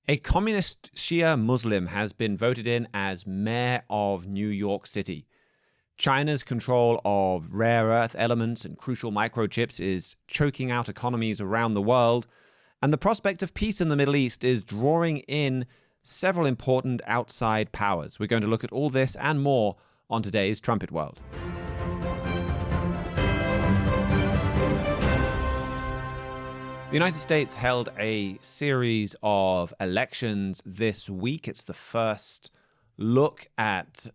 A communist Shia Muslim has been voted in as mayor of New York City. China's control of rare earth elements and crucial microchips is choking out economies around the world, and the prospect of peace in the Middle East is drawing in several important outside powers. We're going to look at all this and more on today's Trumpet World. The United States held a series of elections this week. It's the first look at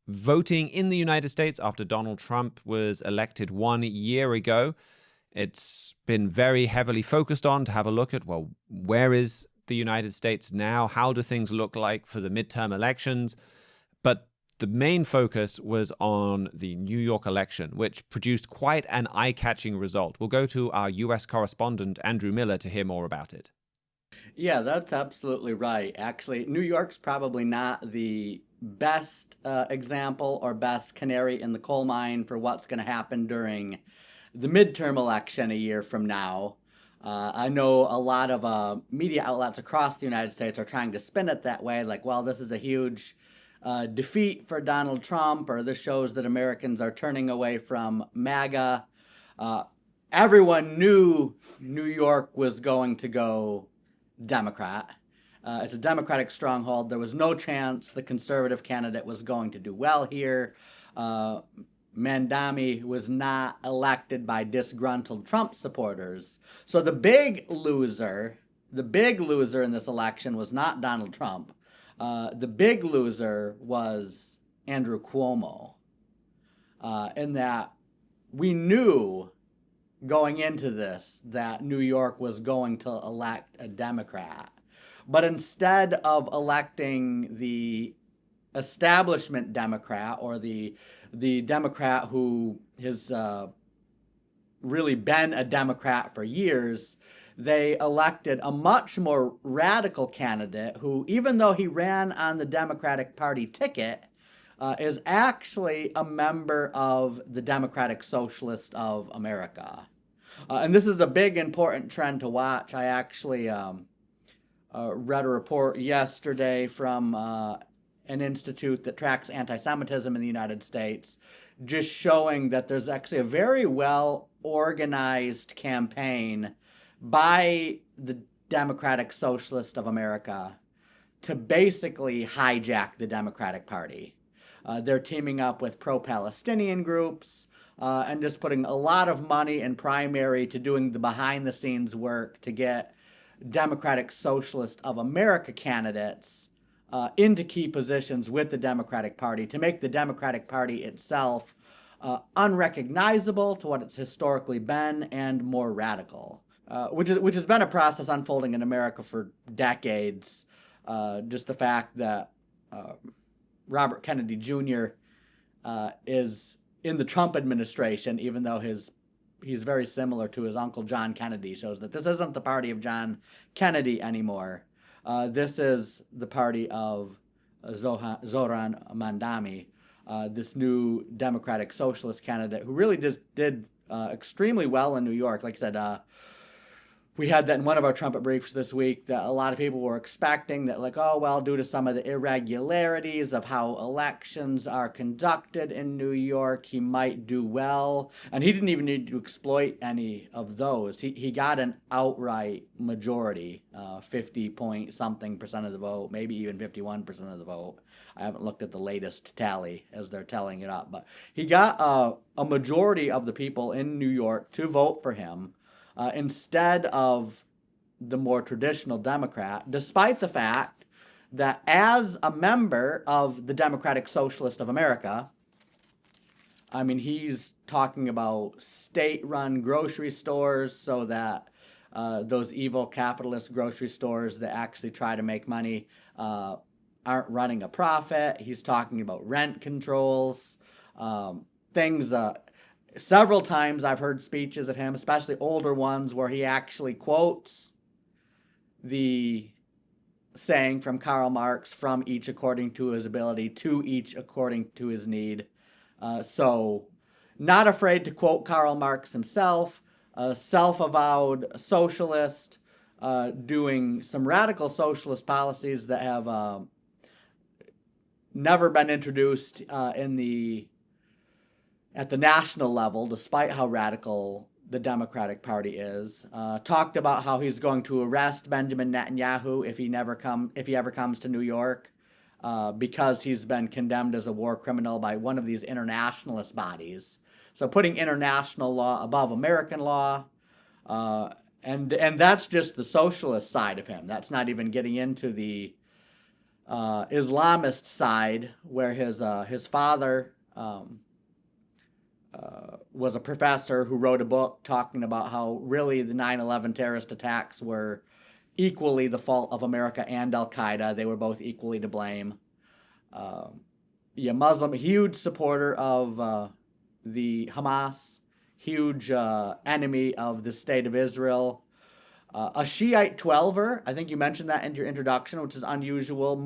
voting in the United States after Donald Trump was elected 1 year ago. It's been very heavily focused on to have a look at, well, where is the United States now? How do things look like for the midterm elections? But the main focus was on the New York election, which produced quite an eye-catching result. We'll go to our U.S. correspondent, Andrew Miiller, to hear more about it. Yeah, that's absolutely right. Actually, New York's probably not the best example or best canary in the coal mine for what's going to happen during the midterm election a year from now. I know a lot of media outlets across the United States are trying to spin it that way, like, well, this is a huge defeat for Donald Trump, or this shows that Americans are turning away from MAGA. Everyone knew New York was going to go Democrat. It's a Democratic stronghold. There was no chance the conservative candidate was going to do well here. Mandami was not elected by disgruntled Trump supporters. So the big loser in this election was not Donald Trump. The big loser was Andrew Cuomo, in that we knew going into this that New York was going to elect a Democrat. But instead of electing the establishment Democrat, or the Democrat who has really been a Democrat for years, they elected a much more radical candidate who, even though he ran on the Democratic Party ticket, is actually a member of the Democratic Socialist of America. And this is a big, important trend to watch. I actually read a report yesterday from an institute that tracks anti-Semitism in the United States, just showing that there's actually a very well-organized campaign by the Democratic Socialist of America to basically hijack the Democratic Party. They're teaming up with pro-Palestinian groups and just putting a lot of money and primary to doing the behind-the-scenes work to get Democratic Socialist of America candidates into key positions with the Democratic Party, to make the Democratic Party itself unrecognizable to what it's historically been and more radical. Which has been a process unfolding in America for decades. Just the fact that Robert Kennedy Jr. Is in the Trump administration, even though he's very similar to his uncle John Kennedy, shows that this isn't the party of John Kennedy anymore. This is the party of Zohran Mamdani, this new Democratic Socialist candidate who really just did extremely well in New York. Like I said, we had that in one of our trumpet briefs this week, that a lot of people were expecting that, like, oh, well, due to some of the irregularities of how elections are conducted in New York, he might do well. And he didn't even need to exploit any of those. He got an outright majority, 50-point-something% of the vote, maybe even 51% of the vote. I haven't looked at the latest tally as they're tallying it up. But he got a majority of the people in New York to vote for him, instead of the more traditional Democrat, despite the fact that as a member of the Democratic Socialist of America, I mean, he's talking about state-run grocery stores, so that those evil capitalist grocery stores that actually try to make money aren't running a profit. He's talking about rent controls, things. Several times I've heard speeches of him, especially older ones, where he actually quotes the saying from Karl Marx, from each according to his ability, to each according to his need. So not afraid to quote Karl Marx himself, a self-avowed socialist, doing some radical socialist policies that have never been introduced at the national level, despite how radical the Democratic Party is. Talked about how he's going to arrest Benjamin Netanyahu if he ever comes to New York, because he's been condemned as a war criminal by one of these internationalist bodies. So putting international law above American law, and that's just the socialist side of him. That's not even getting into the Islamist side, where his father was a professor who wrote a book talking about how really the 9/11 terrorist attacks were equally the fault of America and Al Qaeda. They were both equally to blame. Muslim, huge supporter of the Hamas, huge enemy of the state of Israel. A Shiite Twelver, I think you mentioned that in your introduction, which is unusual.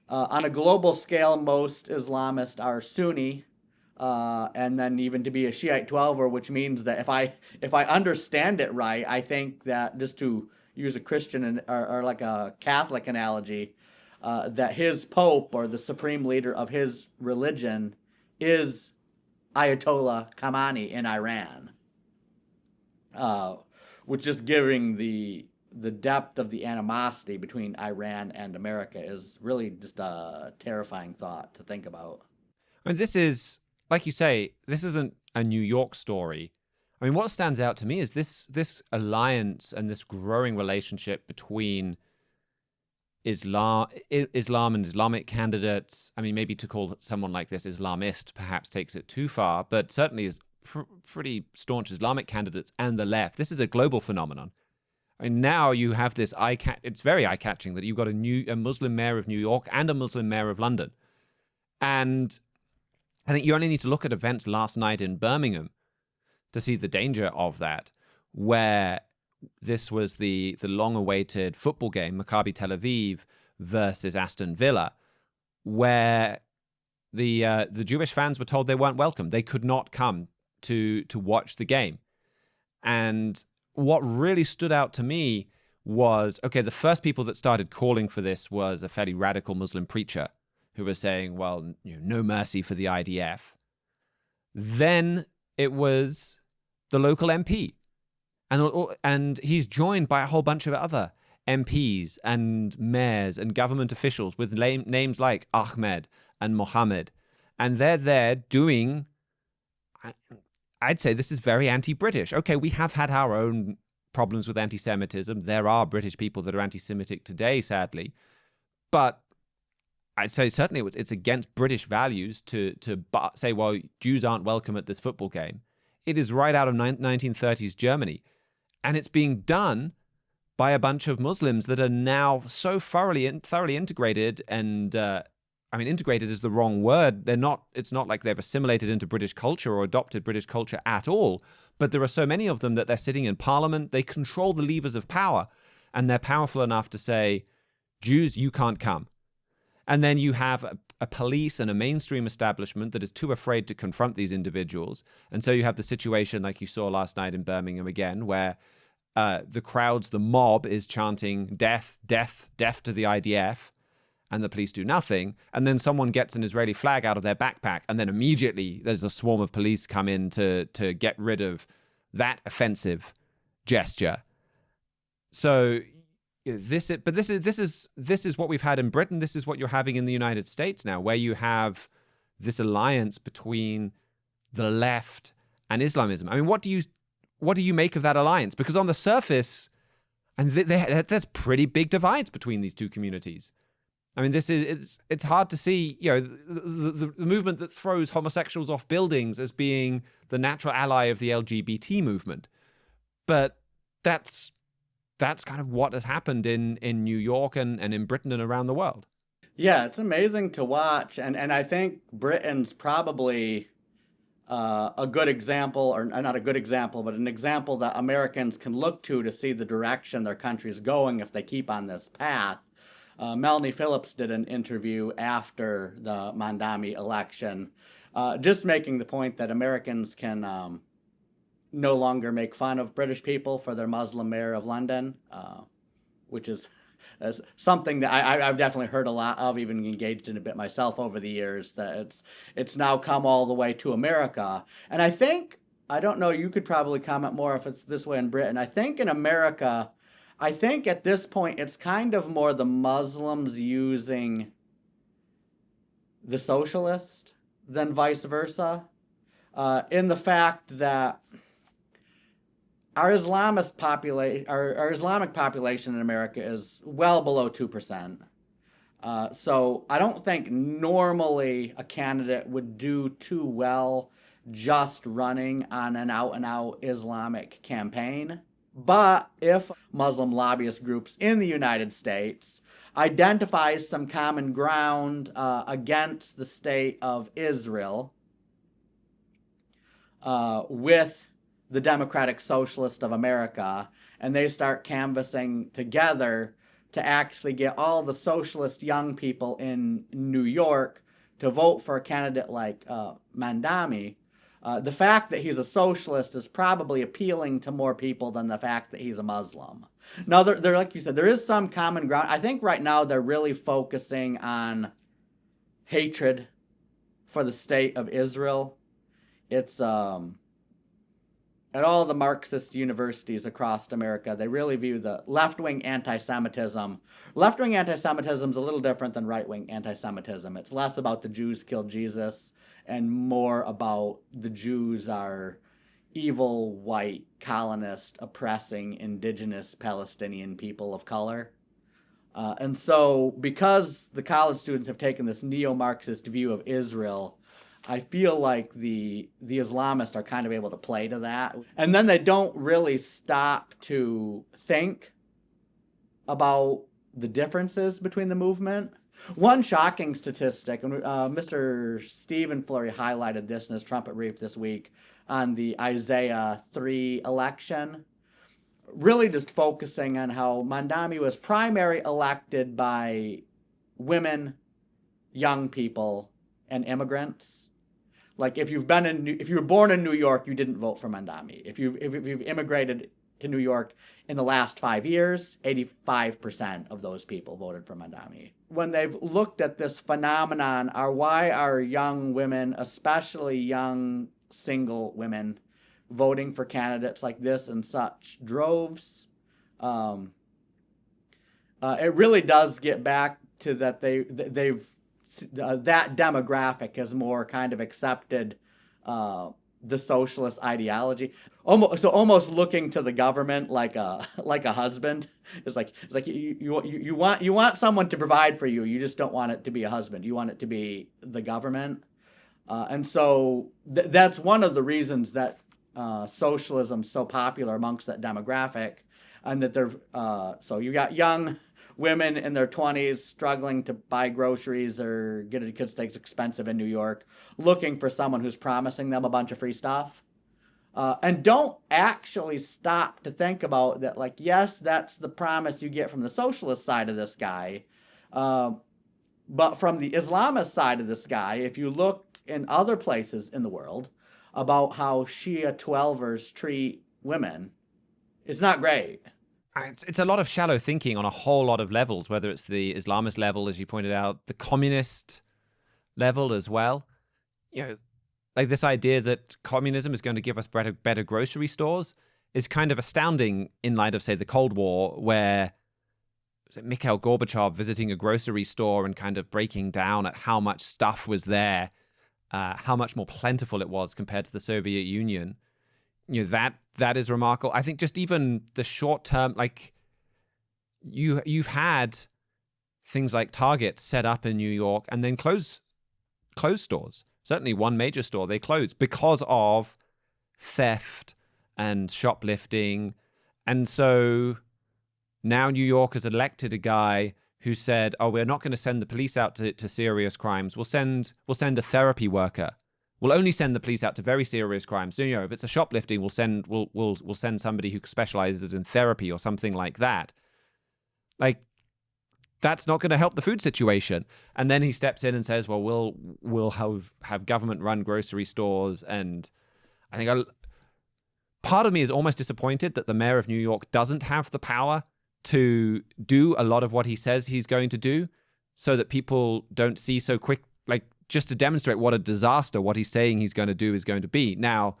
On a global scale, most Islamists are Sunni, and then even to be a Shiite Twelver, which means that if I understand it right, I think that, just to use a Christian or like a Catholic analogy, that his Pope or the supreme leader of his religion is Ayatollah Khamenei in Iran, which is giving the depth of the animosity between Iran and America is really just a terrifying thought to think about. I mean, this is, like you say, this isn't a New York story. I mean, what stands out to me is this alliance and this growing relationship between Islam and Islamic candidates. I mean, maybe to call someone like this Islamist perhaps takes it too far, but certainly is pretty staunch Islamic candidates and the left. This is a global phenomenon. I mean, now you have this it's very eye-catching that you've got a Muslim mayor of New York and a Muslim mayor of London. And I think you only need to look at events last night in Birmingham to see the danger of that, where this was the long-awaited football game, Maccabi Tel Aviv versus Aston Villa, where the Jewish fans were told they weren't welcome. They could not come to watch the game. And what really stood out to me was, okay, the first people that started calling for this was a fairly radical Muslim preacher who was saying, well, no mercy for the IDF. Then it was the local MP. And he's joined by a whole bunch of other MPs and mayors and government officials with names like Ahmed and Mohammed. And they're there doing, I'd say this is very anti-British. Okay, we have had our own problems with anti-Semitism. There are British people that are anti-Semitic today, sadly. But I'd say certainly it's against British values to say, well, Jews aren't welcome at this football game. It is right out of 1930s Germany. And it's being done by a bunch of Muslims that are now so thoroughly integrated. And I mean, integrated is the wrong word. It's not like they've assimilated into British culture or adopted British culture at all. But there are so many of them that they're sitting in parliament. They control the levers of power. And they're powerful enough to say, Jews, you can't come. And then you have a police and a mainstream establishment that is too afraid to confront these individuals. And so you have the situation like you saw last night in Birmingham again, where the mob is chanting death, death, death to the IDF, and the police do nothing. And then someone gets an Israeli flag out of their backpack, and then immediately there's a swarm of police come in to get rid of that offensive gesture. So this is what we've had in Britain. This is what you're having in the United States now, where you have this alliance between the left and Islamism. I mean, what do you make of that alliance? Because on the surface, and there's pretty big divides between these two communities. I mean, it's hard to see, the movement that throws homosexuals off buildings as being the natural ally of the LGBT movement, but that's kind of what has happened in New York and in Britain and around the world. Yeah, it's amazing to watch. And I think Britain's probably a good example, or not a good example, but an example that Americans can look to see the direction their country's going if they keep on this path. Melanie Phillips did an interview after the Mandami election, just making the point that Americans can no longer make fun of British people for their Muslim mayor of London, which is something that I've definitely heard a lot of, even engaged in a bit myself over the years, that it's now come all the way to America. And I think, I don't know, you could probably comment more if it's this way in Britain. I think in America, I think at this point it's kind of more the Muslims using the socialist than vice versa, in the fact that our Islamist population, our Islamic population in America is well below 2%. So I don't think normally a candidate would do too well just running on an out-and-out Islamic campaign. But if Muslim lobbyist groups in the United States identifies some common ground against the state of Israel with the Democratic Socialist of America, and they start canvassing together to actually get all the socialist young people in New York to vote for a candidate like Mandami, the fact that he's a socialist is probably appealing to more people than the fact that he's a Muslim. Now, they're like you said, there is some common ground. I think right now they're really focusing on hatred for the state of Israel. It's at all the Marxist universities across America, they really view the left-wing anti-Semitism. Left-wing anti-Semitism is a little different than right-wing anti-Semitism. It's less about the Jews killed Jesus and more about the Jews are evil, white, colonist, oppressing indigenous Palestinian people of color. And so because the college students have taken this neo-Marxist view of Israel, I feel like the Islamists are kind of able to play to that. And then they don't really stop to think about the differences between the movement. One shocking statistic, and Mr. Stephen Flurry highlighted this in his trumpet brief this week on the Isaiah 3 election, really just focusing on how Mandami was primary elected by women, young people, and immigrants. Like if you were born in New York, you didn't vote for Mandami. If you've immigrated to New York in the last 5 years, 85% of those people voted for Mandami. When they've looked at this phenomenon, why are young women, especially young single women, voting for candidates like this in such droves? It really does get back to that they've that demographic has more kind of accepted the socialist ideology, almost looking to the government like a husband. It's like you want someone to provide for you. You just don't want it to be a husband. You want it to be the government, and so that's one of the reasons that socialism's so popular amongst that demographic, and that they're so you got young women in their 20s struggling to buy groceries or get a kid's things expensive in New York, looking for someone who's promising them a bunch of free stuff. And don't actually stop to think about that, like, yes, that's the promise you get from the socialist side of this guy. But from the Islamist side of this guy, if you look in other places in the world about how Shia 12ers treat women, it's not great. It's a lot of shallow thinking on a whole lot of levels, whether it's the Islamist level, as you pointed out, the communist level as well. You know, like this idea that communism is going to give us better grocery stores is kind of astounding in light of, say, the Cold War, where Mikhail Gorbachev visiting a grocery store and kind of breaking down at how much stuff was there, how much more plentiful it was compared to the Soviet Union. You know, that is remarkable. I think just even the short term, like you've had things like Target set up in New York and then close stores. Certainly one major store they closed because of theft and shoplifting. And so now New York has elected a guy who said, "Oh, we're not going to send the police out to serious crimes. We'll send a therapy worker. We'll only send the police out to very serious crimes. So, you know, if it's a shoplifting, we'll send somebody who specializes in therapy or something like that." Like, that's not going to help the food situation. And then he steps in and says, "Well, we'll have government run grocery stores." And I think part of me is almost disappointed that the mayor of New York doesn't have the power to do a lot of what he says he's going to do, so that people don't see so quick, like just to demonstrate what a disaster what he's saying he's going to do is going to be. Now,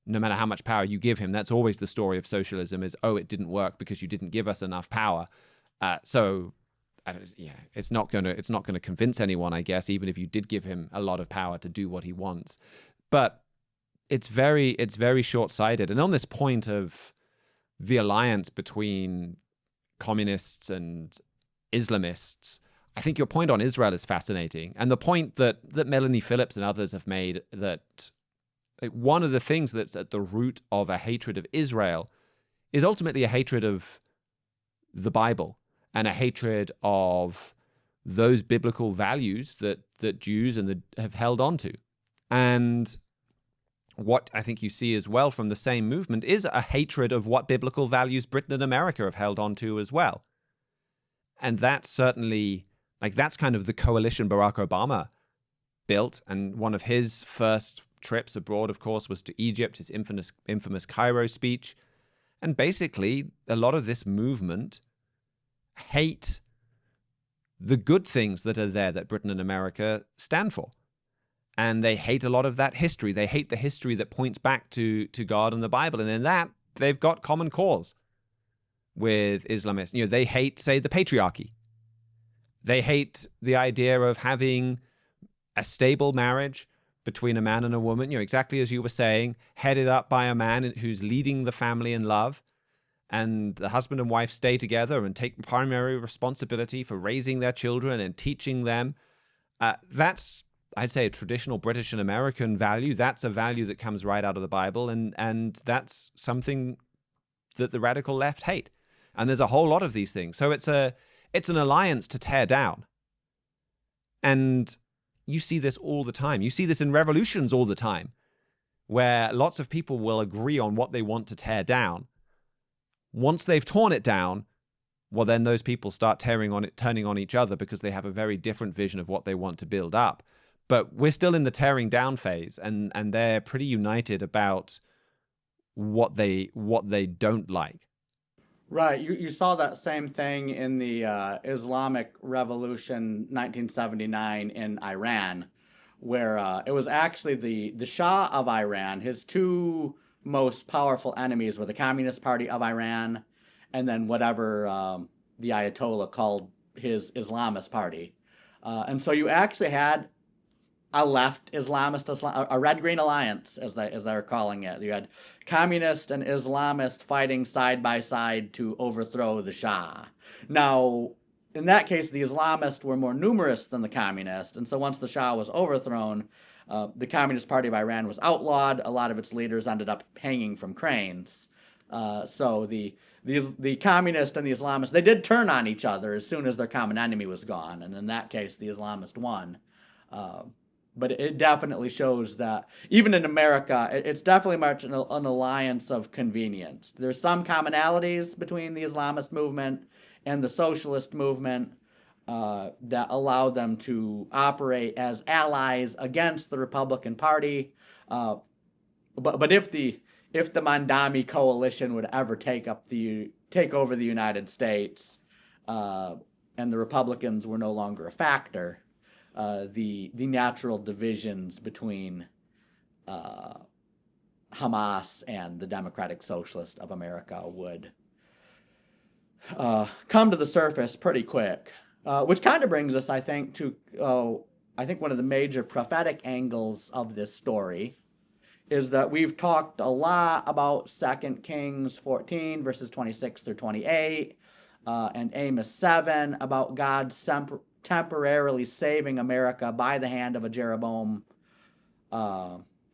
no matter how much power you give him, that's always the story of socialism is, oh, it didn't work because you didn't give us enough power. It's not going to convince anyone, I guess, even if you did give him a lot of power to do what he wants. But it's very short-sighted. And on this point of the alliance between communists and Islamists, I think your point on Israel is fascinating. And the point that Melanie Phillips and others have made, that like, one of the things that's at the root of a hatred of Israel is ultimately a hatred of the Bible and a hatred of those biblical values that Jews have held on to. And what I think you see as well from the same movement is a hatred of what biblical values Britain and America have held on to as well. And that's certainly, like, that's kind of the coalition Barack Obama built. And one of his first trips abroad, of course, was to Egypt, his infamous Cairo speech. And basically, a lot of this movement hate the good things that are there that Britain and America stand for. And they hate a lot of that history. They hate the history that points back to God and the Bible. And in that, they've got common cause with Islamists. You know, they hate, say, the patriarchy. They hate the idea of having a stable marriage between a man and a woman, you know, exactly as you were saying, headed up by a man who's leading the family in love. And the husband and wife stay together and take primary responsibility for raising their children and teaching them. That's, I'd say, a traditional British and American value. That's a value that comes right out of the Bible. And that's something that the radical left hate. And there's a whole lot of these things. So it's an alliance to tear down. And you see this all the time. You see this in revolutions all the time, where lots of people will agree on what they want to tear down. Once they've torn it down, well, then those people start turning on each other because they have a very different vision of what they want to build up. But we're still in the tearing down phase, and they're pretty united about what they don't like. Right. You saw that same thing in the Islamic Revolution 1979 in Iran, where it was actually the Shah of Iran. His two most powerful enemies were the Communist Party of Iran and then whatever the Ayatollah called his Islamist party. And so you actually had a left Islamist, a red-green alliance, as they're calling it. You had communist and Islamist fighting side by side to overthrow the Shah. Now, in that case, the Islamists were more numerous than the communists, and so once the Shah was overthrown, the Communist Party of Iran was outlawed. A lot of its leaders ended up hanging from cranes. So the communists and the Islamists, they did turn on each other as soon as their common enemy was gone, and in that case, the Islamists won. But it definitely shows that even in America, it's definitely much an alliance of convenience. There's some commonalities between the Islamist movement and the socialist movement that allow them to operate as allies against the Republican Party. But if the Mandami coalition would ever take over the United States, and the Republicans were no longer a factor, the natural divisions between Hamas and the Democratic Socialist of America would come to the surface pretty quick. Which kind of brings us, I think, to one of the major prophetic angles of this story is that we've talked a lot about 2 Kings 14, verses 26 through 28, and Amos 7, about God temporarily saving America by the hand of a Jeroboam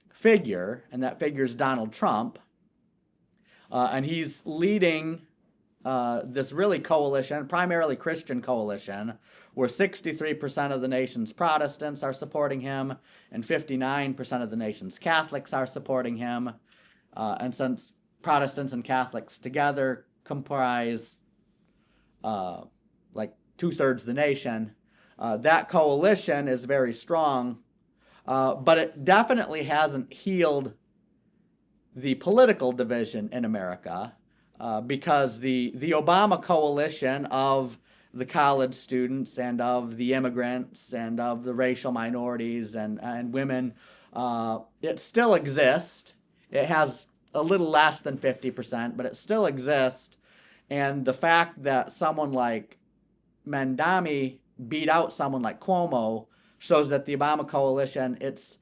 figure, and that figure is Donald Trump. And he's leading this really coalition, primarily Christian coalition, where 63% of the nation's Protestants are supporting him and 59% of the nation's Catholics are supporting him. And since Protestants and Catholics together comprise like 2/3 of the nation, that coalition is very strong, but it definitely hasn't healed the political division in America, because the Obama coalition of the college students and of the immigrants and of the racial minorities and women, it still exists. It has a little less than 50%, but it still exists. And the fact that someone like Mandami beat out someone like Cuomo shows that the Obama coalition, it's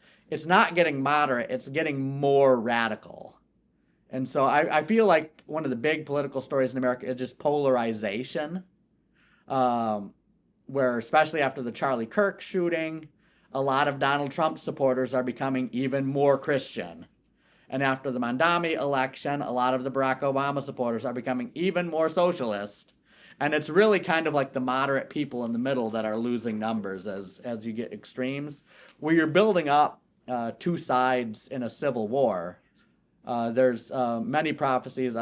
not getting moderate, it's getting more radical. And so I feel like one of the big political stories in America is just polarization, where especially after the Charlie Kirk shooting, a lot of Donald Trump supporters are becoming even more Christian. And after the Mandami election, a lot of the Barack Obama supporters are becoming even more socialist. And it's really kind of like the moderate people in the middle that are losing numbers as you get extremes, where you're building up two sides in a civil war. There's many prophecies.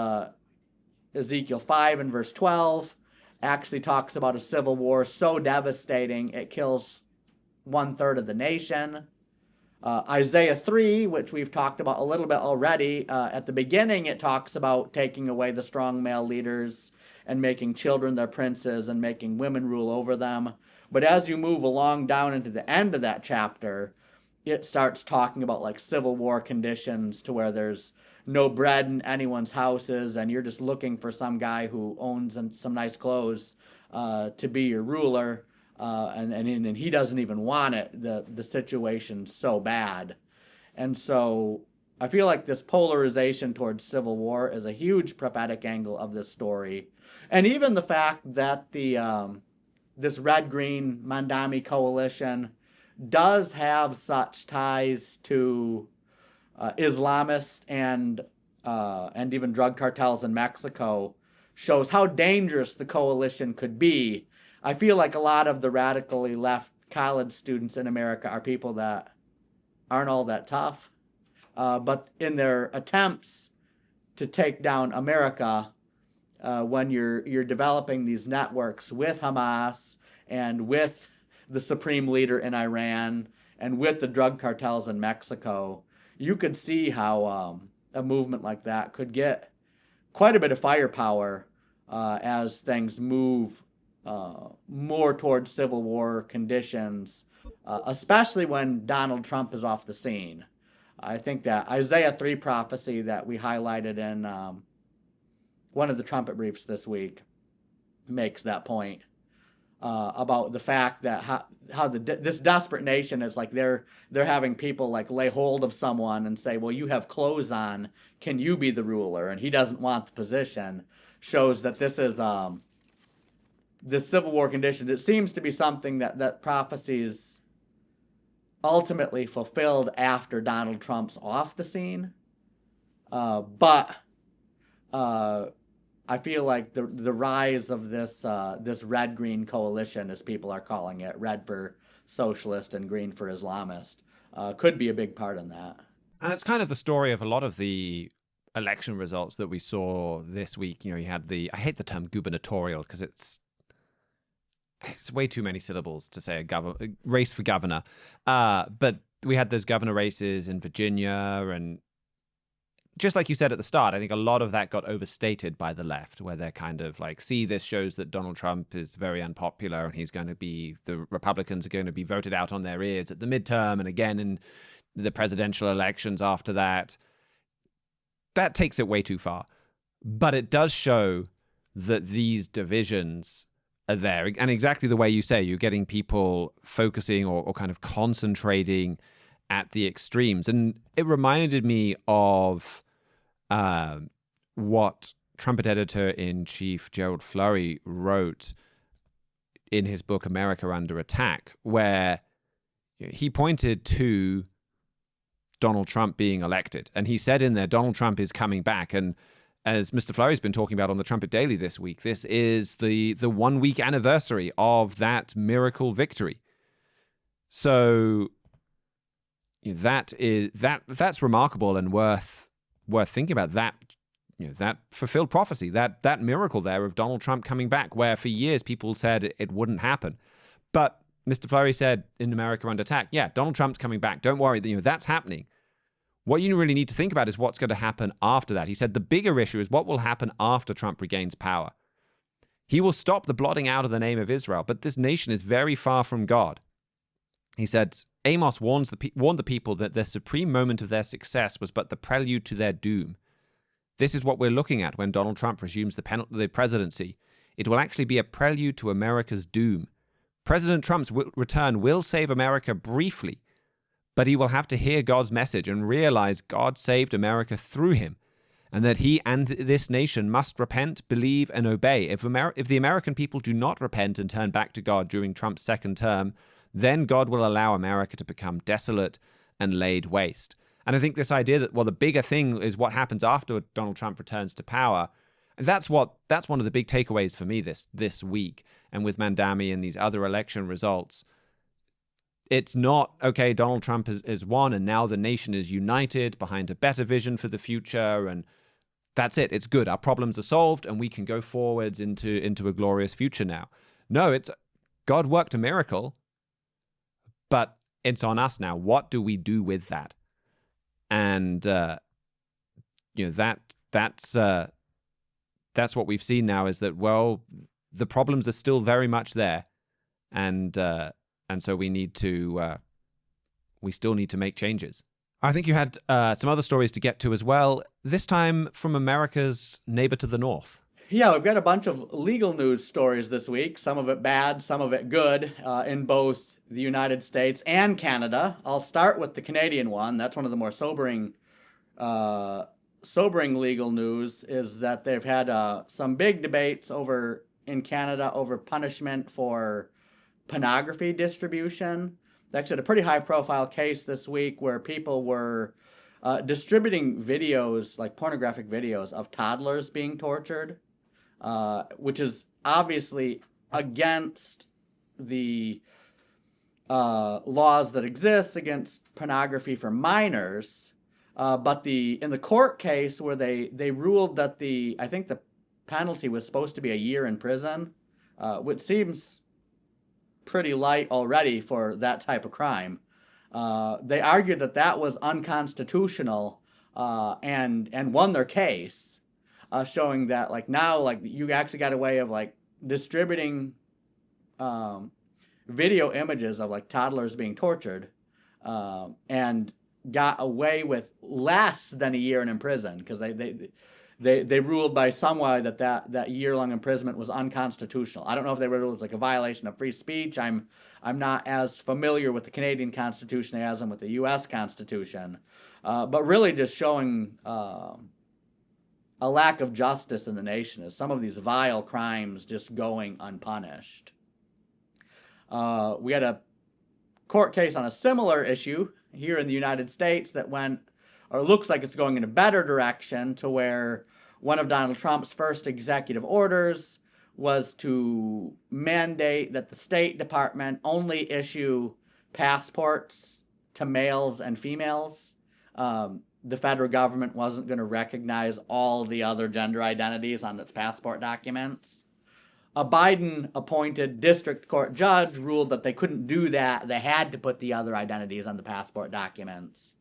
Ezekiel 5 and verse 12 actually talks about a civil war so devastating it kills 1/3 of the nation. Isaiah 3, which we've talked about a little bit already, at the beginning it talks about taking away the strong male leaders and making children their princes and making women rule over them. But as you move along down into the end of that chapter, it starts talking about like civil war conditions to where there's no bread in anyone's houses and you're just looking for some guy who owns some nice clothes to be your ruler. And he doesn't even want it. The situation's so bad. And so I feel like this polarization towards civil war is a huge prophetic angle of this story. And even the fact that this red-green Mandami coalition does have such ties to Islamists and even drug cartels in Mexico shows how dangerous the coalition could be. I feel like a lot of the radically left college students in America are people that aren't all that tough, but in their attempts to take down America, when you're developing these networks with Hamas and with the supreme leader in Iran and with the drug cartels in Mexico, you could see how a movement like that could get quite a bit of firepower as things move more towards civil war conditions, especially when Donald Trump is off the scene. I think that Isaiah 3 prophecy that we highlighted in one of the trumpet briefs this week makes that point about the fact that how this desperate nation is like they're having people like lay hold of someone and say, well, you have clothes on, can you be the ruler? And he doesn't want the position. Shows that this is this civil war conditions. It seems to be something that prophecies ultimately fulfilled after Donald Trump's off the scene. But I feel like the rise of this red-green coalition, as people are calling it, red for socialist and green for Islamist, could be a big part in that. And it's kind of the story of a lot of the election results that we saw this week. You know, you had I hate the term gubernatorial because it's way too many syllables to say a race for governor. But we had those governor races in Virginia, and just like you said at the start, I think a lot of that got overstated by the left, where they're kind of like, see, this shows that Donald Trump is very unpopular and the Republicans are going to be voted out on their ears at the midterm and again in the presidential elections after that. That takes it way too far. But it does show that these divisions are there. And exactly the way you say, you're getting people focusing or kind of concentrating at the extremes. And it reminded me of what trumpet editor-in-chief Gerald Flurry wrote in his book, America Under Attack, where he pointed to Donald Trump being elected. And he said in there, Donald Trump is coming back. And as Mr. Flurry's been talking about on the Trumpet Daily this week, this is the 1 week anniversary of that miracle victory. So that's remarkable and worth thinking about. That fulfilled prophecy, that miracle there of Donald Trump coming back, where for years people said it wouldn't happen. But Mr. Flurry said in America Under Attack, yeah, Donald Trump's coming back. Don't worry, that's happening. What you really need to think about is what's going to happen after that. He said the bigger issue is what will happen after Trump regains power. He will stop the blotting out of the name of Israel, but this nation is very far from God. He said, Amos warned the people that the supreme moment of their success was but the prelude to their doom. This is what we're looking at when Donald Trump resumes the presidency. It will actually be a prelude to America's doom. President Trump's return will save America briefly, but he will have to hear God's message and realize God saved America through him, and that he and this nation must repent, believe, and obey. If the American people do not repent and turn back to God during Trump's second term, then God will allow America to become desolate and laid waste. And I think this idea that, well, the bigger thing is what happens after Donald Trump returns to power. And that's one of the big takeaways for me this week. And with Mandami and these other election results, it's not, okay, Donald Trump has won and now the nation is united behind a better vision for the future and that's it. It's good. Our problems are solved and we can go forwards into a glorious future now. No, it's God worked a miracle, but it's on us now. What do we do with that? And that's what we've seen now is that, well, the problems are still very much there, and so we still need to make changes. I think you had some other stories to get to as well. This time from America's neighbor to the north. Yeah, we've got a bunch of legal news stories this week. Some of it bad, some of it good, in both the United States and Canada. I'll start with the Canadian one. That's one of the more sobering legal news, is that they've had some big debates in Canada over punishment for pornography distribution. They actually had a pretty high-profile case this week where people were distributing videos, like pornographic videos, of toddlers being tortured, which is obviously against the laws that exist against pornography for minors, but in the court case where they ruled that I think the penalty was supposed to be a year in prison, which seems pretty light already for that type of crime. They argued that was unconstitutional, and won their case, showing that now you actually got a way of distributing video images of toddlers being tortured, and got away with less than a year in prison, because they ruled by some way that year-long imprisonment was unconstitutional. I don't know if they ruled it was a violation of free speech. I'm not as familiar with the Canadian Constitution as I am with the U.S. Constitution, but really just showing a lack of justice in the nation as some of these vile crimes just going unpunished. We had a court case on a similar issue here in the United States that looks like it's going in a better direction, to where one of Donald Trump's first executive orders was to mandate that the State Department only issue passports to males and females. The federal government wasn't going to recognize all the other gender identities on its passport documents. A Biden-appointed district court judge ruled that they couldn't do that. They had to put the other identities on the passport documents.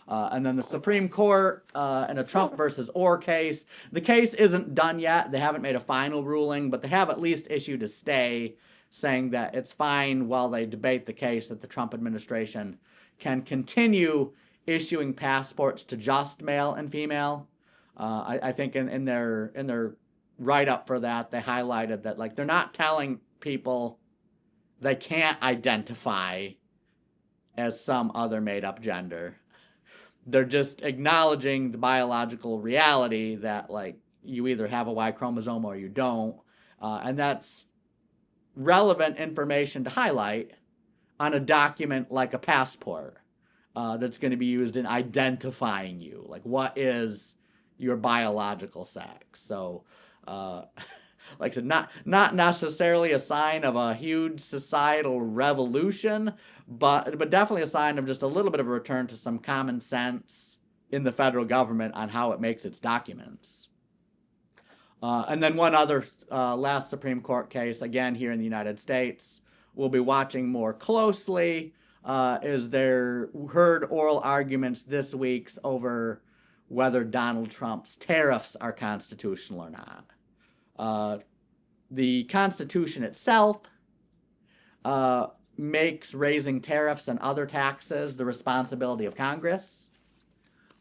And then the Supreme Court, in a Trump versus Orr case, the case isn't done yet. They haven't made a final ruling, but they have at least issued a stay saying that it's fine while they debate the case, that the Trump administration can continue issuing passports to just male and female. I think in their write-up for that, they highlighted that they're not telling people they can't identify as some other made-up gender. They're just acknowledging the biological reality that you either have a Y chromosome or you don't, and that's relevant information to highlight on a document like a passport, that's going to be used in identifying you. What is your biological sex? So like I said, not necessarily a sign of a huge societal revolution, but definitely a sign of just a little bit of a return to some common sense in the federal government on how it makes its documents. And then one other last Supreme Court case, again here in the United States, we'll be watching more closely, is there heard oral arguments this week over whether Donald Trump's tariffs are constitutional or not. The Constitution itself makes raising tariffs and other taxes the responsibility of Congress.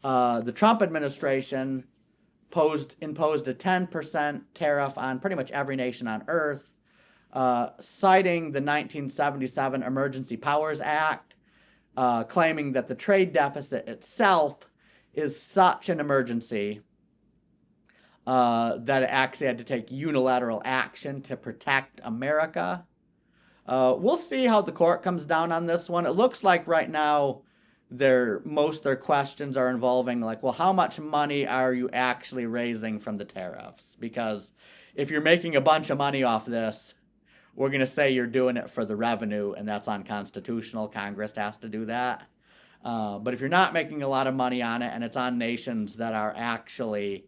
The Trump administration imposed a 10% tariff on pretty much every nation on Earth, citing the 1977 Emergency Powers Act, claiming that the trade deficit itself is such an emergency that it actually had to take unilateral action to protect America. We'll see how the court comes down on this one. It looks like right now most of their questions are involving like, well, how much money are you actually raising from the tariffs? Because if you're making a bunch of money off this, we're going to say you're doing it for the revenue, and that's unconstitutional. Congress has to do that. But if you're not making a lot of money on it and it's on nations that are actually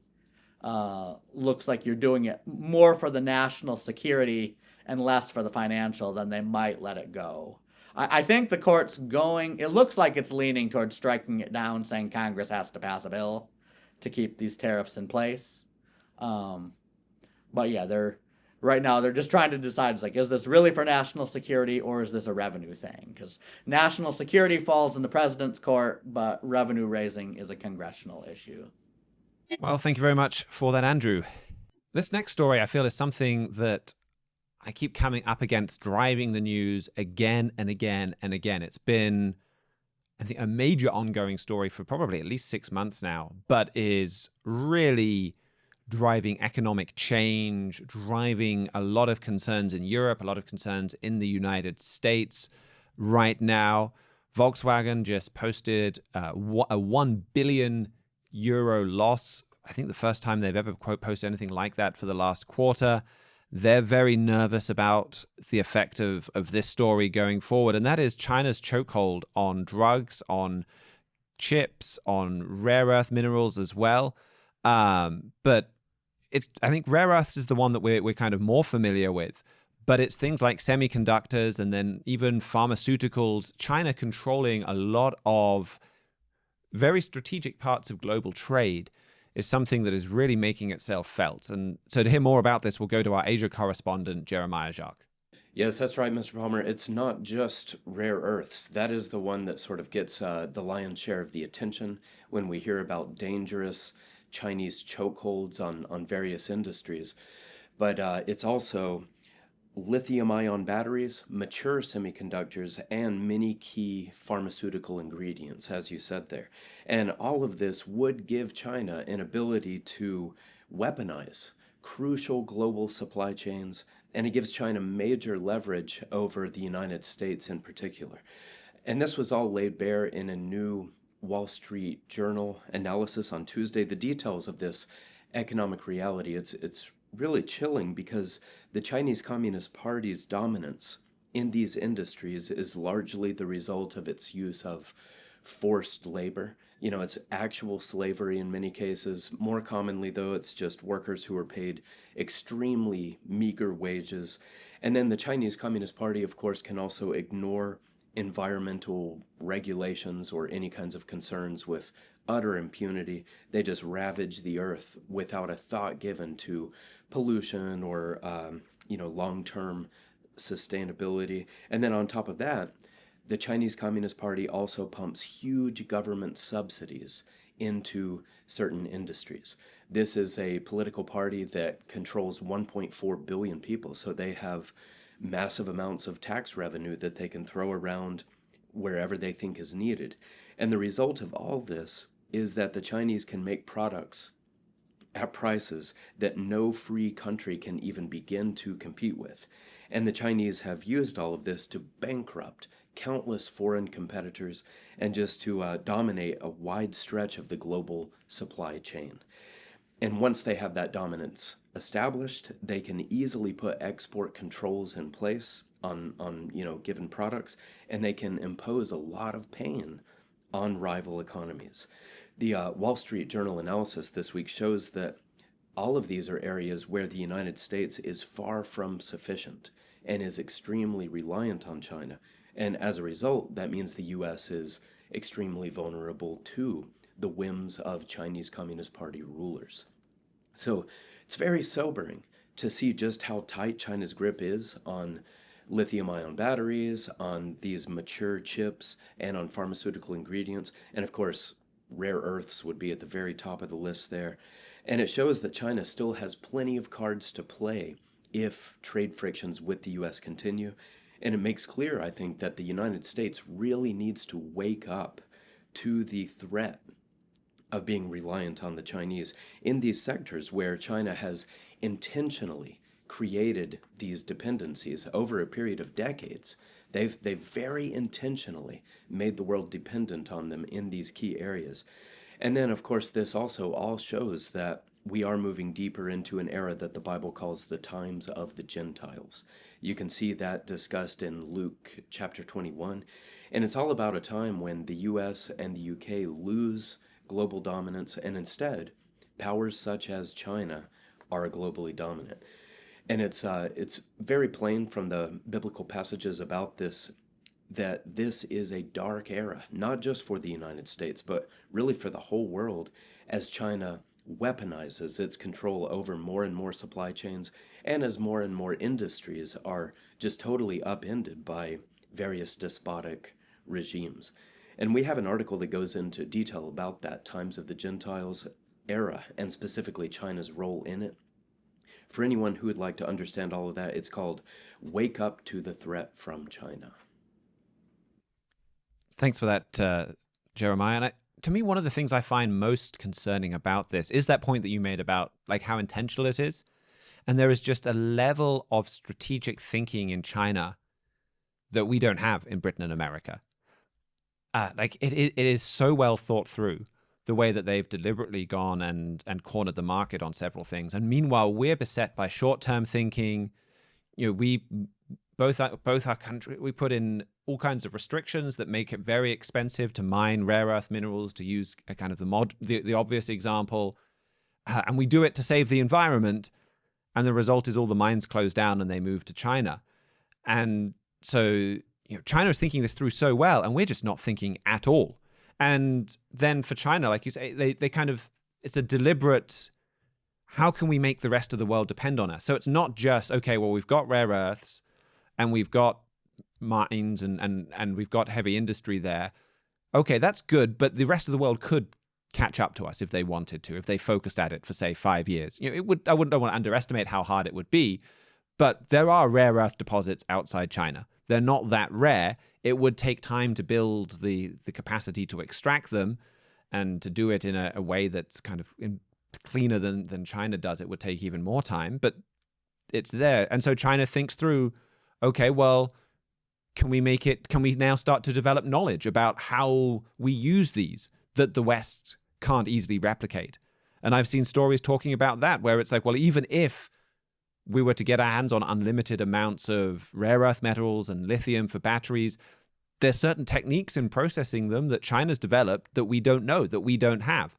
looks like you're doing it more for the national security and less for the financial, then they might let it go. I think the court's it looks like it's leaning towards striking it down, saying Congress has to pass a bill to keep these tariffs in place. But yeah, right now they're just trying to decide, it's like, is this really for national security or is this a revenue thing? Because national security falls in the president's court, but revenue raising is a congressional issue. Well, thank you very much for that, Andrew. This next story, I feel, is something that I keep coming up against, driving the news again and again and again. It's been, I think, a major ongoing story for probably at least 6 months now, but is really driving economic change, driving a lot of concerns in Europe, a lot of concerns in the United States right now. Volkswagen just posted a 1 billion euro loss. I think the first time they've ever posted anything like that for the last quarter. They're very nervous about the effect of this story going forward, and that is China's chokehold on drugs, on chips, on rare earth minerals as well. But I think rare earths is the one that we're kind of more familiar with, but it's things like semiconductors and then even pharmaceuticals. China controlling a lot of very strategic parts of global trade is something that is really making itself felt. And so to hear more about this, we'll go to our Asia correspondent, Jeremiah Jacques. Yes, that's right, Mr. Palmer. It's not just rare earths. That is the one that sort of gets the lion's share of the attention when we hear about dangerous Chinese chokeholds on various industries. But it's also lithium-ion batteries, mature semiconductors, and many key pharmaceutical ingredients, as you said there. And all of this would give China an ability to weaponize crucial global supply chains, and it gives China major leverage over the United States in particular. And this was all laid bare in a new Wall Street Journal analysis on Tuesday. The details of this economic reality, it's really chilling because the Chinese Communist Party's dominance in these industries is largely the result of its use of forced labor. You know, it's actual slavery in many cases. More commonly, though, it's just workers who are paid extremely meager wages. And then the Chinese Communist Party, of course, can also ignore environmental regulations or any kinds of concerns with utter impunity. They just ravage the earth without a thought given to pollution or long-term sustainability. And then on top of that, the Chinese Communist Party also pumps huge government subsidies into certain industries. This is a political party that controls 1.4 billion people, so they have massive amounts of tax revenue that they can throw around wherever they think is needed. And the result of all this is that the Chinese can make products at prices that no free country can even begin to compete with. And the Chinese have used all of this to bankrupt countless foreign competitors and just to dominate a wide stretch of the global supply chain. And once they have that dominance established, they can easily put export controls in place on given products, and they can impose a lot of pain on rival economies. The Wall Street Journal analysis this week shows that all of these are areas where the United States is far from sufficient and is extremely reliant on China. And as a result, that means the US is extremely vulnerable to the whims of Chinese Communist Party rulers. So it's very sobering to see just how tight China's grip is on lithium-ion batteries, on these mature chips, and on pharmaceutical ingredients. And of course, rare earths would be at the very top of the list there. And it shows that China still has plenty of cards to play if trade frictions with the US continue. And it makes clear, I think, that the United States really needs to wake up to the threat of being reliant on the Chinese in these sectors where China has intentionally created these dependencies over a period of decades. They've very intentionally made the world dependent on them in these key areas. And then, of course, this also all shows that we are moving deeper into an era that the Bible calls the times of the Gentiles. You can see that discussed in Luke chapter 21. And it's all about a time when the US and the UK lose global dominance, and instead, powers such as China are globally dominant. And it's very plain from the biblical passages about this that this is a dark era, not just for the United States, but really for the whole world, as China weaponizes its control over more and more supply chains, and as more and more industries are just totally upended by various despotic regimes. And we have an article that goes into detail about that Times of the Gentiles era, and specifically China's role in it. For anyone who would like to understand all of that, it's called Wake Up to the Threat from China. Thanks for that, Jeremiah. And to me, one of the things I find most concerning about this is that point that you made about like how intentional it is. And there is just a level of strategic thinking in China that we don't have in Britain and America. It is so well thought through, the way that they've deliberately gone and cornered the market on several things. And meanwhile, we're beset by short-term thinking. We both our country, we put in all kinds of restrictions that make it very expensive to mine rare earth minerals, to use a kind of the obvious example. And we do it to save the environment. And the result is all the mines close down and they move to China. And so China is thinking this through so well, and we're just not thinking at all. And then for China, like you say, they kind of, it's a deliberate, how can we make the rest of the world depend on us? So it's not just, okay, well, we've got rare earths and we've got mines and we've got heavy industry there. Okay, that's good, but the rest of the world could catch up to us if they wanted to, if they focused at it for, say, 5 years. I wouldn't want to underestimate how hard it would be, but there are rare earth deposits outside China. They're not that rare. It would take time to build the capacity to extract them, and to do it in a way that's kind of cleaner than China does. It would take even more time, but it's there. And so China thinks through, okay, well, can we now start to develop knowledge about how we use these that the West can't easily replicate? And I've seen stories talking about that, where it's like, well, even if we were to get our hands on unlimited amounts of rare earth metals and lithium for batteries, there's certain techniques in processing them that China's developed that we don't know, that we don't have.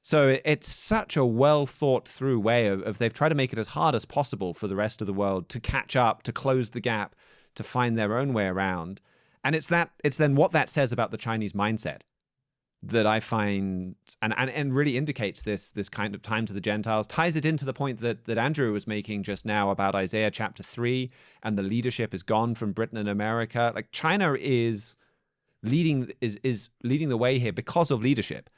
So it's such a well thought through way of they've tried to make it as hard as possible for the rest of the world to catch up, to close the gap, to find their own way around. And it's then what that says about the Chinese mindset that I find and really indicates this kind of time to the Gentiles, ties it into the point that Andrew was making just now about Isaiah chapter 3, and the leadership is gone from Britain and America. Like China is leading the way here because of leadership,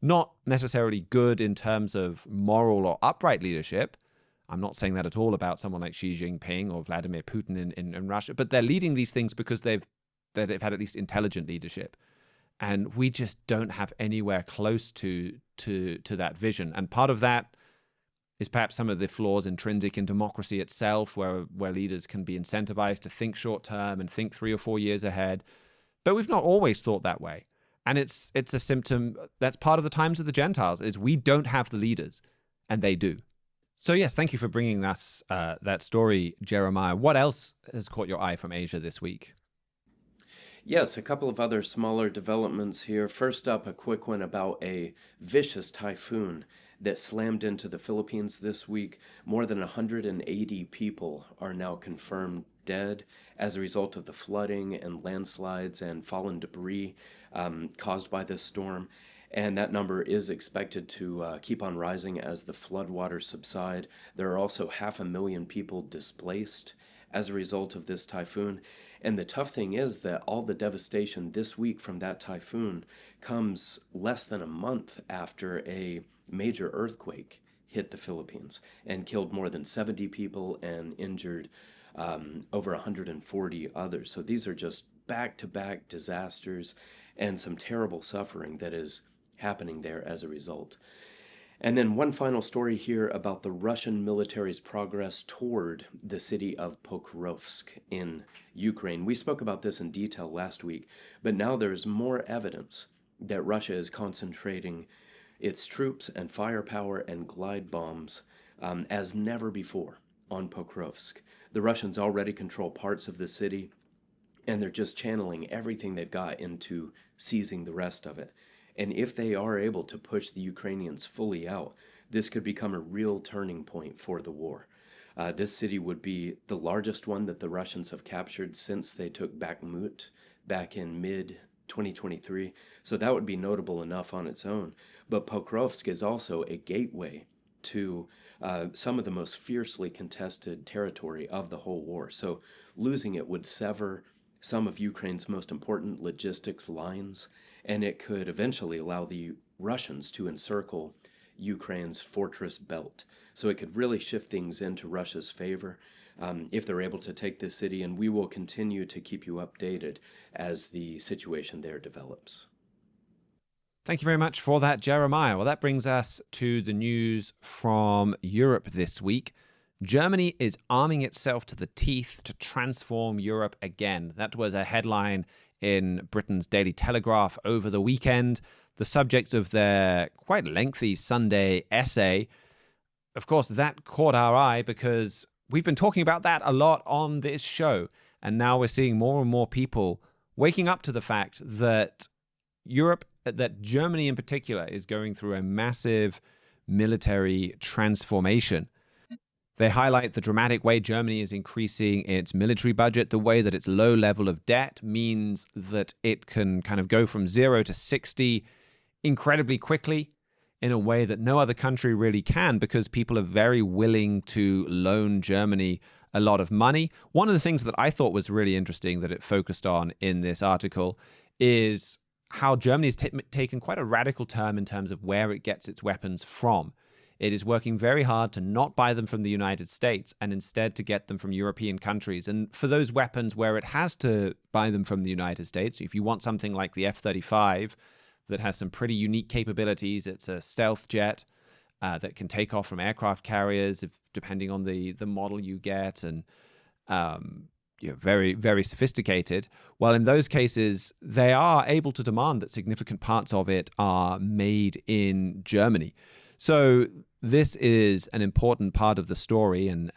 not necessarily good in terms of moral or upright leadership. I'm not saying that at all about someone like Xi Jinping or Vladimir Putin in Russia, but they're leading these things because they've had at least intelligent leadership. And we just don't have anywhere close to that vision. And part of that is perhaps some of the flaws intrinsic in democracy itself, where leaders can be incentivized to think short term and think 3 or 4 years ahead. But we've not always thought that way. And it's a symptom that's part of the times of the Gentiles, is we don't have the leaders, and they do. So yes, thank you for bringing us that story, Jeremiah. What else has caught your eye from Asia this week? Yes, a couple of other smaller developments here. First up, a quick one about a vicious typhoon that slammed into the Philippines this week. More than 180 people are now confirmed dead as a result of the flooding and landslides and fallen debris caused by this storm. And that number is expected to keep on rising as the floodwaters subside. There are also 500,000 people displaced as a result of this typhoon. And the tough thing is that all the devastation this week from that typhoon comes less than a month after a major earthquake hit the Philippines and killed more than 70 people and injured over 140 others. So these are just back-to-back disasters and some terrible suffering that is happening there as a result. And then one final story here about the Russian military's progress toward the city of Pokrovsk in Ukraine. We spoke about this in detail last week, but now there's more evidence that Russia is concentrating its troops and firepower and glide bombs as never before on Pokrovsk. The Russians already control parts of the city, and they're just channeling everything they've got into seizing the rest of it. And if they are able to push the Ukrainians fully out, this could become a real turning point for the war. This city would be the largest one that the Russians have captured since they took Bakhmut back in mid-2023. So that would be notable enough on its own. But Pokrovsk is also a gateway to some of the most fiercely contested territory of the whole war. So losing it would sever some of Ukraine's most important logistics lines, and it could eventually allow the Russians to encircle Ukraine's fortress belt. So it could really shift things into Russia's favor if they're able to take this city, and we will continue to keep you updated as the situation there develops. Thank you very much for that, Jeremiah. Well, that brings us to the news from Europe this week. Germany is arming itself to the teeth to transform Europe again. That was a headline in Britain's Daily Telegraph over the weekend, the subject of their quite lengthy Sunday essay. Of course, that caught our eye because we've been talking about that a lot on this show. And now we're seeing more and more people waking up to the fact that that Germany in particular is going through a massive military transformation. They highlight the dramatic way Germany is increasing its military budget, the way that its low level of debt means that it can kind of go from 0 to 60 incredibly quickly in a way that no other country really can, because people are very willing to loan Germany a lot of money. One of the things that I thought was really interesting that it focused on in this article is how Germany has taken quite a radical turn in terms of where it gets its weapons from. It is working very hard to not buy them from the United States and instead to get them from European countries. And for those weapons where it has to buy them from the United States, if you want something like the F-35 that has some pretty unique capabilities, it's a stealth jet that can take off from aircraft carriers, depending on the model you get, and very, very sophisticated. Well, in those cases, they are able to demand that significant parts of it are made in Germany. So this is an important part of the story, and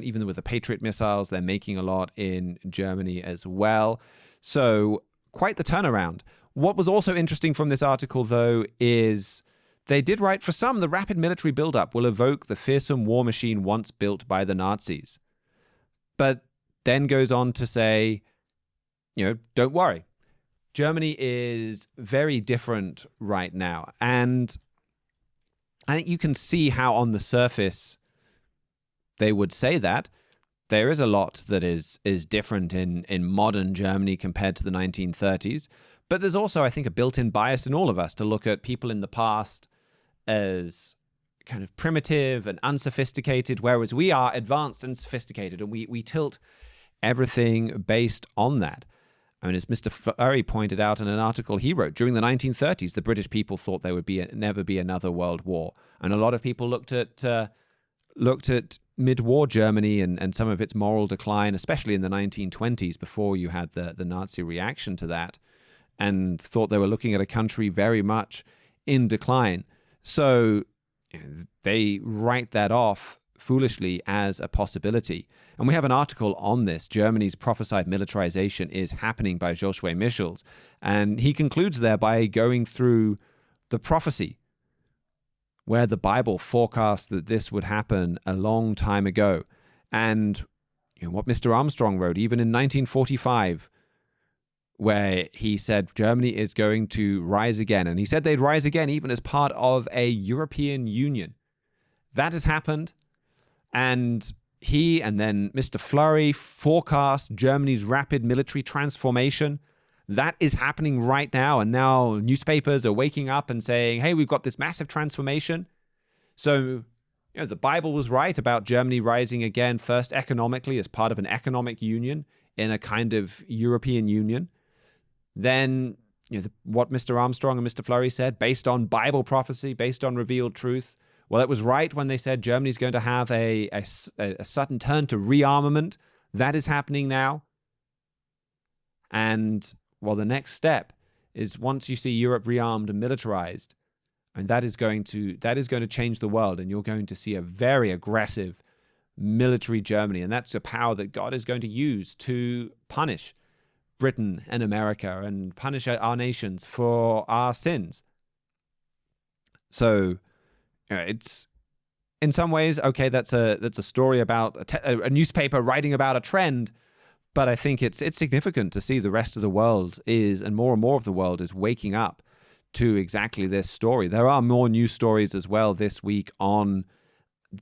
even with the Patriot missiles, they're making a lot in Germany as well. So quite the turnaround. What was also interesting from this article, though, is they did write, for some, the rapid military buildup will evoke the fearsome war machine once built by the Nazis. But then goes on to say, don't worry. Germany is very different right now. And I think you can see how on the surface they would say that. There is a lot that is different in modern Germany compared to the 1930s. But there's also, I think, a built-in bias in all of us to look at people in the past as kind of primitive and unsophisticated, whereas we are advanced and sophisticated, and we tilt everything based on that. I mean, as Mr. Furry pointed out in an article he wrote, during the 1930s, the British people thought there would never be another world war. And a lot of people looked at mid-war Germany and some of its moral decline, especially in the 1920s, before you had the Nazi reaction to that, and thought they were looking at a country very much in decline. So they write that off foolishly as a possibility. And we have an article on this. Germany's prophesied militarization is happening, by Jacques Michels. And he concludes there by going through the prophecy where the Bible forecast that this would happen a long time ago. And what Mr. Armstrong wrote, even in 1945, where he said Germany is going to rise again. And he said they'd rise again even as part of a European Union. That has happened. And he and then Mr. Fleury forecast Germany's rapid military transformation. That is happening right now. And now newspapers are waking up and saying, hey, we've got this massive transformation. So, the Bible was right about Germany rising again, first economically as part of an economic union in a kind of European Union. Then, what Mr. Armstrong and Mr. Fleury said, based on Bible prophecy, based on revealed truth. Well, it was right when they said Germany's going to have a sudden turn to rearmament. That is happening now. And, well, the next step is once you see Europe rearmed and militarized, and that is going to change the world, and you're going to see a very aggressive military Germany, and that's a power that God is going to use to punish Britain and America and punish our nations for our sins. So, it's in some ways okay. That's a story about a newspaper writing about a trend, but I think it's significant to see the rest of the world and more of the world is waking up to exactly this story. There are more news stories as well this week on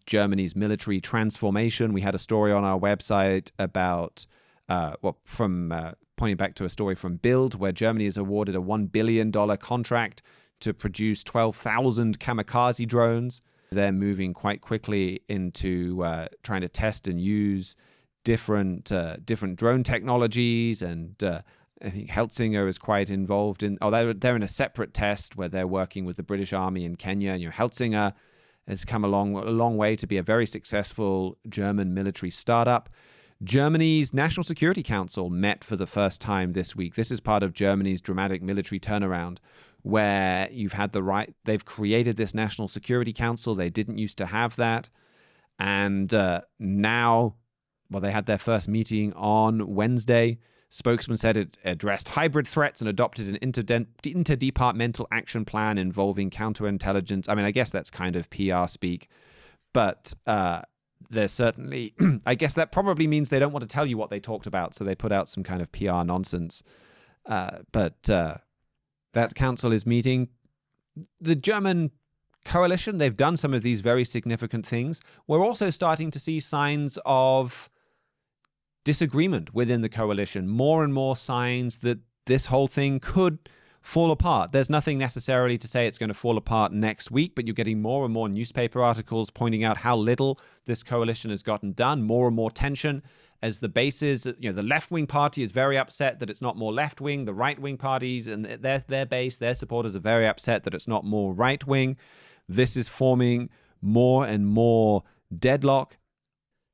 Germany's military transformation. We had a story on our website about, pointing back to a story from Bild, where Germany is awarded a $1 billion contract to produce 12,000 kamikaze drones. They're moving quite quickly into trying to test and use different drone technologies, and I think Helsinger is quite involved in. They're in a separate test where they're working with the British Army in Kenya. And Helsinger has come a long way to be a very successful German military startup. Germany's National Security Council met for the first time this week. This is part of Germany's dramatic military turnaround, where you've had they've created this National Security Council. They didn't used to have that. And now, they had their first meeting on Wednesday. Spokesman said it addressed hybrid threats and adopted an interdepartmental action plan involving counterintelligence. I mean, I guess that's kind of PR speak, but there's certainly, I guess that probably means they don't want to tell you what they talked about, so they put out some kind of PR nonsense. But that council is meeting. The German coalition, they've done some of these very significant things. We're also starting to see signs of disagreement within the coalition, more and more signs that this whole thing could fall apart. There's nothing necessarily to say it's going to fall apart next week, but you're getting more and more newspaper articles pointing out how little this coalition has gotten done, more and more tension as the bases, the left-wing party is very upset that it's not more left-wing, the right-wing parties and their base, their supporters are very upset that it's not more right-wing. This is forming more and more deadlock.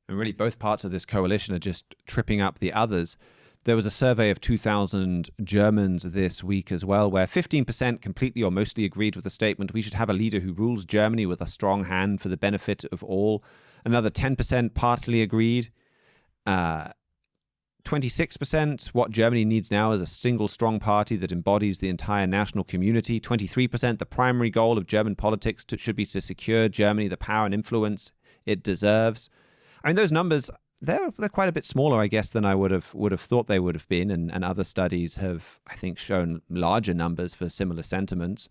And really, both parts of this coalition are just tripping up the others. There was a survey of 2,000 Germans this week as well, where 15% completely or mostly agreed with the statement, we should have a leader who rules Germany with a strong hand for the benefit of all. Another 10% partly agreed. 26%, what Germany needs now is a single strong party that embodies the entire national community. 23%, the primary goal of German politics should be to secure Germany the power and influence it deserves. I mean, those numbers, they're quite a bit smaller, I guess, than I would have thought they would have been. And other studies have, I think, shown larger numbers for similar sentiments.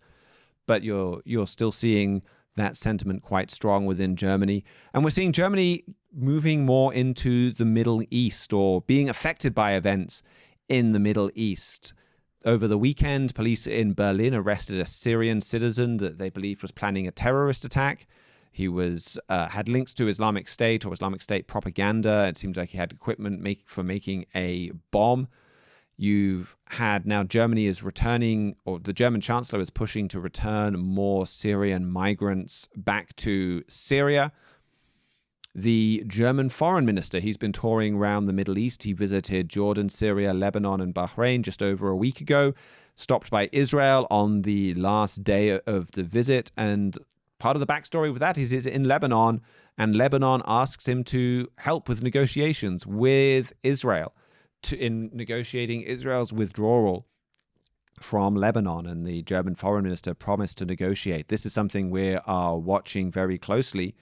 But you're still seeing that sentiment quite strong within Germany. And we're seeing Germany moving more into the Middle East, or being affected by events in the Middle East. Over the weekend, police in Berlin arrested a Syrian citizen that they believed was planning a terrorist attack. He had links to Islamic State or Islamic State propaganda. It seems like he had equipment for making a bomb. You've had now Germany is returning, or the German Chancellor is pushing to return more Syrian migrants back to Syria. The German foreign minister, he's been touring around the Middle East. He visited Jordan, Syria, Lebanon, and Bahrain just over a week ago, stopped by Israel on the last day of the visit. And part of the backstory with that is he's in Lebanon, and Lebanon asks him to help with negotiations with Israel in negotiating Israel's withdrawal from Lebanon. And the German foreign minister promised to negotiate. This is something we are watching very closely,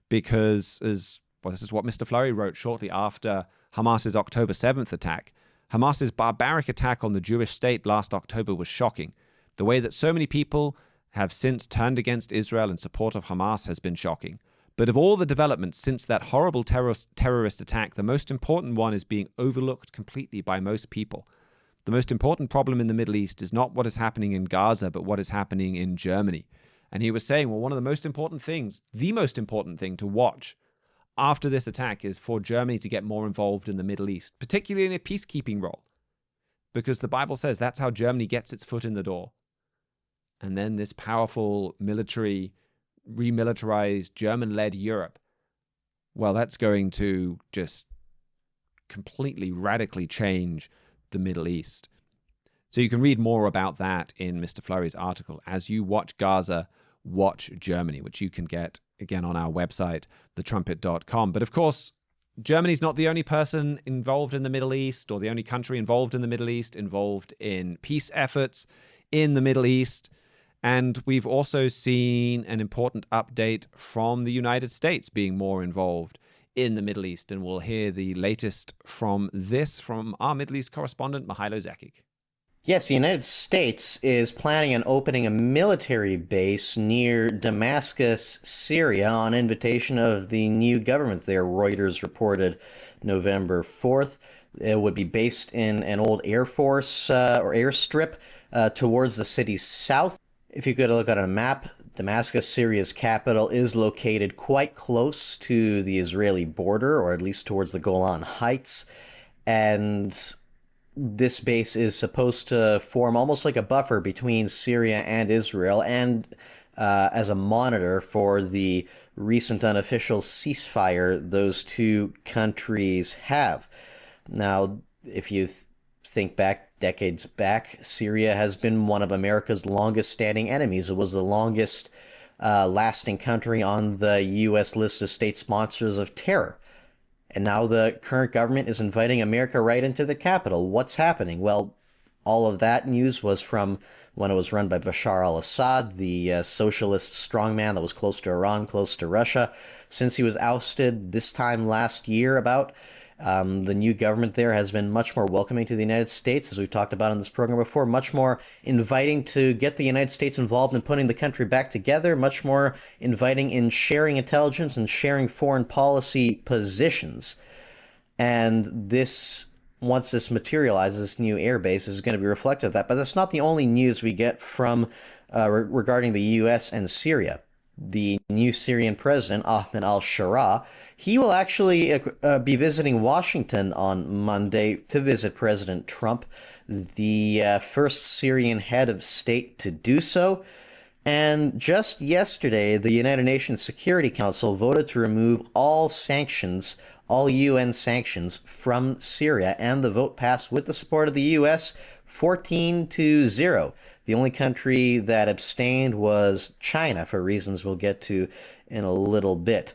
because as Well, this is what Mr. Flurry wrote shortly after Hamas's October 7th attack. Hamas's barbaric attack on the Jewish state last October was shocking. The way that so many people have since turned against Israel in support of Hamas has been shocking. But of all the developments since that horrible terrorist attack, the most important one is being overlooked completely by most people. The most important problem in the Middle East is not what is happening in Gaza, but what is happening in Germany. And he was saying, well, one of the most important things, the most important thing to watch after this attack is for Germany to get more involved in the Middle East, particularly in a peacekeeping role, because the Bible says that's how Germany gets its foot in the door. And then this powerful military, remilitarized, German-led Europe, well, that's going to just completely, radically change the Middle East. So you can read more about that in Mr. Flurry's article. As you watch Gaza, watch Germany, which you can get, again, on our website, thetrumpet.com. But of course, Germany's not the only person involved in the Middle East, or the only country involved in the Middle East, involved in peace efforts in the Middle East. And we've also seen an important update from the United States being more involved in the Middle East. And we'll hear the latest from our Middle East correspondent, Mihailo Zekic. Yes, the United States is planning on opening a military base near Damascus, Syria, on invitation of the new government there, Reuters reported November 4th. It would be based in an old Air Force or airstrip towards the city's south. If you could look at a map, Damascus, Syria's capital, is located quite close to the Israeli border, or at least towards the Golan Heights. And this base is supposed to form almost like a buffer between Syria and Israel, and as a monitor for the recent unofficial ceasefire those two countries have. Now, if you think back, decades back, Syria has been one of America's longest standing enemies. It was the longest lasting country on the U.S. list of state sponsors of terror. And now the current government is inviting America right into the capital. What's happening? Well, all of that news was from when it was run by Bashar al-Assad, the socialist strongman that was close to Iran, close to Russia. Since he was ousted this time last year the new government there has been much more welcoming to the United States, as we've talked about in this program before, much more inviting to get the United States involved in putting the country back together, much more inviting in sharing intelligence and sharing foreign policy positions. And this, once this materializes, this new air base is going to be reflective of that. But that's not the only news we get from regarding the U.S. and Syria. The new Syrian president, Ahmed al-Sharaa, he will actually be visiting Washington on Monday to visit President Trump, the first Syrian head of state to do so. And just yesterday, the United Nations Security Council voted to remove all sanctions, all UN sanctions from Syria, and the vote passed with the support of the U.S. 14-0. The only country that abstained was China, for reasons we'll get to in a little bit.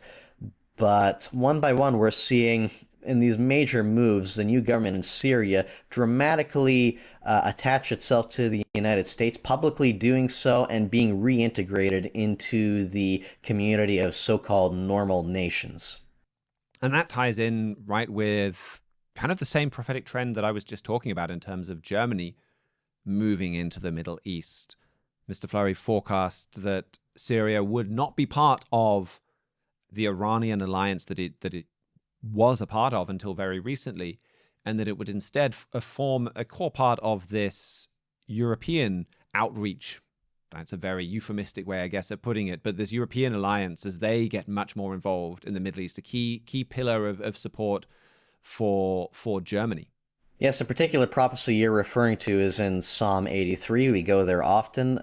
But one by one, we're seeing in these major moves, the new government in Syria dramatically attach itself to the United States, publicly doing so and being reintegrated into the community of so-called normal nations. And that ties in right with kind of the same prophetic trend that I was just talking about in terms of Germany moving into the Middle East. Mr. Flurry forecast that Syria would not be part of the Iranian alliance that it was a part of until very recently, and that it would instead form a core part of this European outreach. That's a very euphemistic way, I guess, of putting it, but this European alliance, as they get much more involved in the Middle East, a key pillar of support for Germany. Yes, a particular prophecy you're referring to is in Psalm 83. We go there often,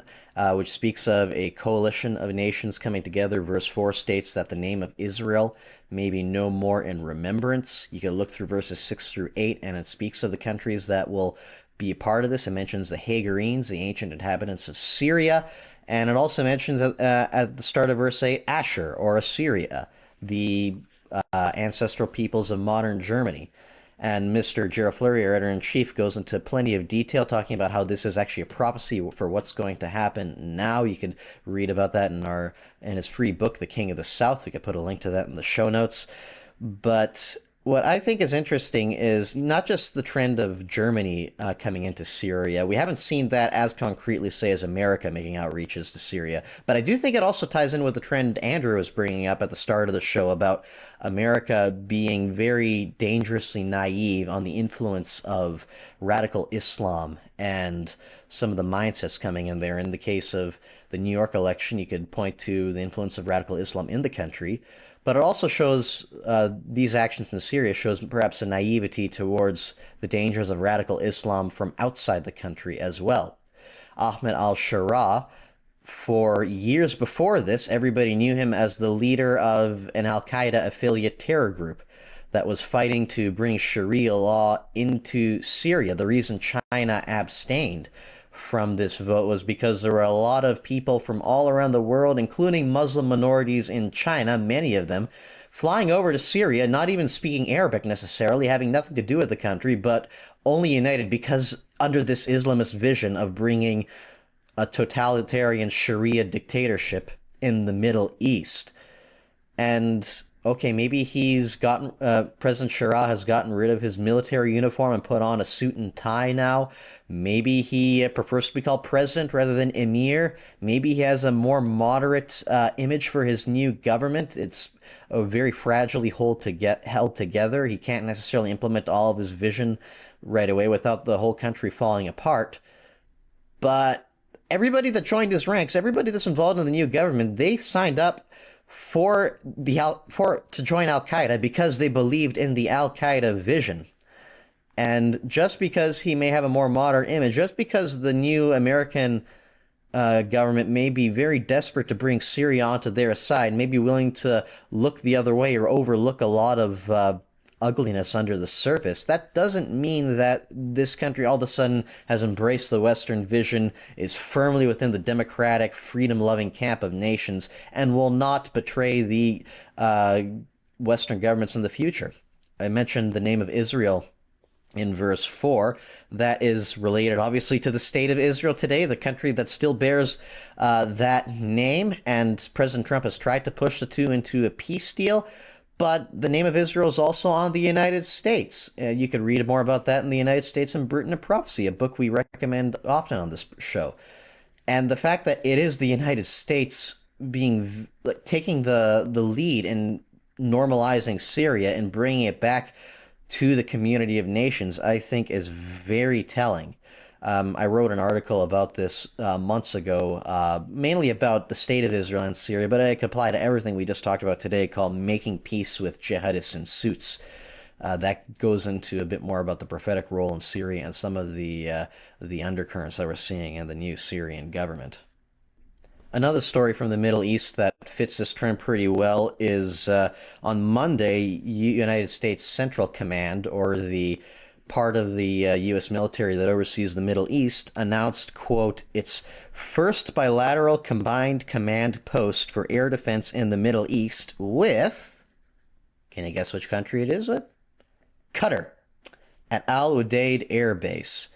which speaks of a coalition of nations coming together. Verse 4 states that the name of Israel may be no more in remembrance. You can look through verses 6 through 8, and it speaks of the countries that will be a part of this. It mentions the Hagarenes, the ancient inhabitants of Syria, and it also mentions at the start of verse 8, Asher, or Assyria, the ancestral peoples of modern Germany. And Mr. Gerald Flurry, our editor-in-chief, goes into plenty of detail talking about how this is actually a prophecy for what's going to happen now. You can read about that in his free book, The King of the South. We could put a link to that in the show notes. But what I think is interesting is not just the trend of Germany coming into Syria. We haven't seen that as concretely, say, as America making outreaches to Syria. But I do think it also ties in with the trend Andrew was bringing up at the start of the show about America being very dangerously naive on the influence of radical Islam and some of the mindsets coming in there. In the case of the New York election, you could point to the influence of radical Islam in the country. But it also shows these actions in Syria shows perhaps a naivety towards the dangers of radical Islam from outside the country as well. Ahmed al-Sharaa, for years before this, everybody knew him as the leader of an al-Qaeda affiliate terror group that was fighting to bring Sharia law into Syria. The reason China abstained from this vote was because there were a lot of people from all around the world, including Muslim minorities in China, many of them, flying over to Syria, not even speaking Arabic necessarily, having nothing to do with the country, but only united because under this Islamist vision of bringing a totalitarian Sharia dictatorship in the Middle East. And okay, maybe he's gotten President Shira has gotten rid of his military uniform and put on a suit and tie now. Maybe he prefers to be called president rather than emir. Maybe he has a more moderate image for his new government. It's very fragilely held together. He can't necessarily implement all of his vision right away without the whole country falling apart. But everybody that joined his ranks, everybody that's involved in the new government, they signed up to join Al-Qaeda because they believed in the Al-Qaeda vision. And just because he may have a more modern image, just because the new American government may be very desperate to bring Syria onto their side, may be willing to look the other way or overlook a lot of ugliness under the surface, that doesn't mean that this country all of a sudden has embraced the Western vision, is firmly within the democratic, freedom-loving camp of nations, and will not betray the Western governments in the future. I mentioned the name of Israel in verse 4. That is related, obviously, to the state of Israel today, the country that still bears that name, and President Trump has tried to push the two into a peace deal. But the name of Israel is also on the United States. You could read more about that in The United States and Britain of Prophecy, a book we recommend often on this show. And the fact that it is the United States taking the lead in normalizing Syria and bringing it back to the community of nations, I think is very telling. I wrote an article about this months ago, mainly about the state of Israel and Syria, but it could apply to everything we just talked about today, called Making Peace with Jihadists in Suits. That goes into a bit more about the prophetic role in Syria and some of the undercurrents that we're seeing in the new Syrian government. Another story from the Middle East that fits this trend pretty well is on Monday, United States Central Command, or the part of the U.S. military that oversees the Middle East, announced, quote, its first bilateral combined command post for air defense in the Middle East with, can you guess which country it is with? Qatar, at Al Udeid Air Base.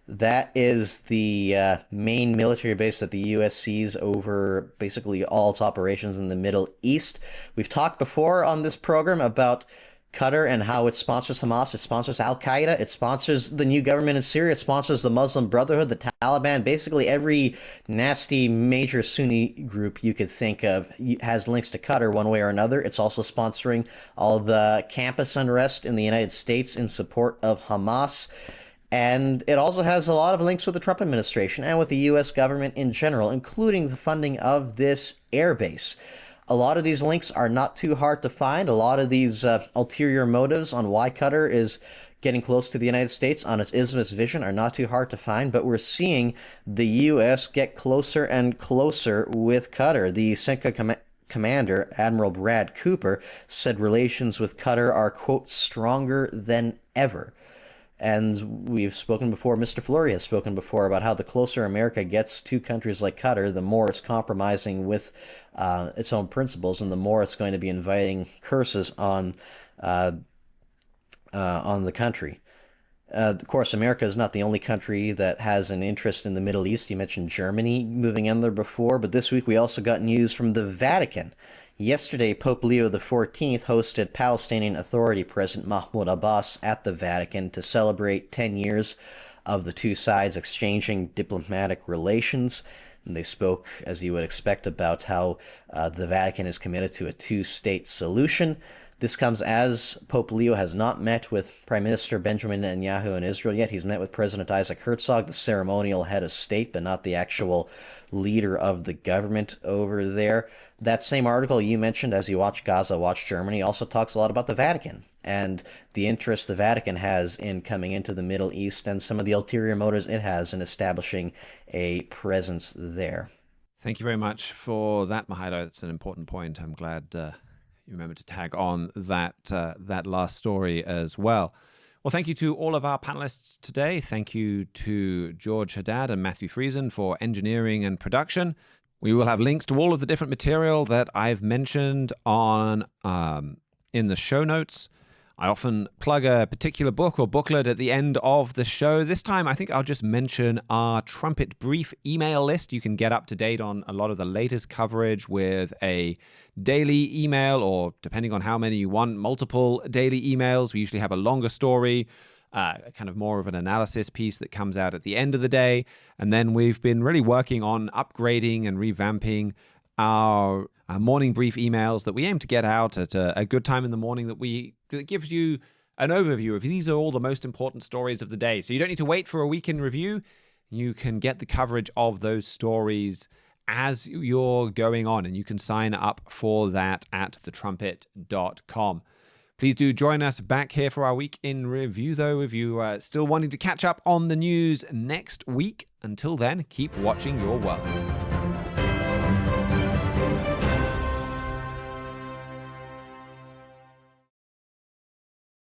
That is the main military base that the U.S. sees over basically all its operations in the Middle East. We've talked before on this program about Qatar and how it sponsors Hamas, it sponsors Al-Qaeda, it sponsors the new government in Syria, it sponsors the Muslim Brotherhood, the Taliban, basically every nasty major Sunni group you could think of has links to Qatar one way or another. It's also sponsoring all the campus unrest in the United States in support of Hamas. And it also has a lot of links with the Trump administration and with the U.S. government in general, including the funding of this airbase. A lot of these links are not too hard to find. A lot of these ulterior motives on why Qatar is getting close to the United States on its Islamist vision are not too hard to find, but we're seeing the U.S. get closer and closer with Qatar. The CENTCOM commander, Admiral Brad Cooper, said relations with Qatar are, quote, stronger than ever. And we've spoken before, Mr. Fleury has spoken before about how the closer America gets to countries like Qatar, the more it's compromising with its own principles, and the more it's going to be inviting curses on the country. Of course, America is not the only country that has an interest in the Middle East. You mentioned Germany moving in there before, but this week we also got news from the Vatican. Yesterday, Pope Leo XIV hosted Palestinian Authority President Mahmoud Abbas at the Vatican to celebrate 10 years of the two sides exchanging diplomatic relations. And they spoke, as you would expect, about how the Vatican is committed to a two-state solution. This comes as Pope Leo has not met with Prime Minister Benjamin Netanyahu in Israel yet. He's met with President Isaac Herzog, the ceremonial head of state, but not the actual leader of the government over there. That same article you mentioned, As You Watch Gaza, Watch Germany, also talks a lot about the Vatican and the interest the Vatican has in coming into the Middle East and some of the ulterior motives it has in establishing a presence there. Thank you very much for that, Mahalo. That's an important point. I'm glad you remember to tag on that last story as well. Well, thank you to all of our panelists today. Thank you to George Haddad and Matthew Friesen for engineering and production. We will have links to all of the different material that I've mentioned on in the show notes. I often plug a particular book or booklet at the end of the show. This time, I think I'll just mention our Trumpet Brief email list. You can get up to date on a lot of the latest coverage with a daily email, or depending on how many you want, multiple daily emails. We usually have a longer story, kind of more of an analysis piece that comes out at the end of the day. And then we've been really working on upgrading and revamping our morning brief emails that we aim to get out at a good time in the morning that gives you an overview of these are all the most important stories of the day. So you don't need to wait for a week in review. You can get the coverage of those stories as you're going on, and you can sign up for that at thetrumpet.com. Please do join us back here for our week in review, though, if you are still wanting to catch up on the news next week. Until then, keep watching your world.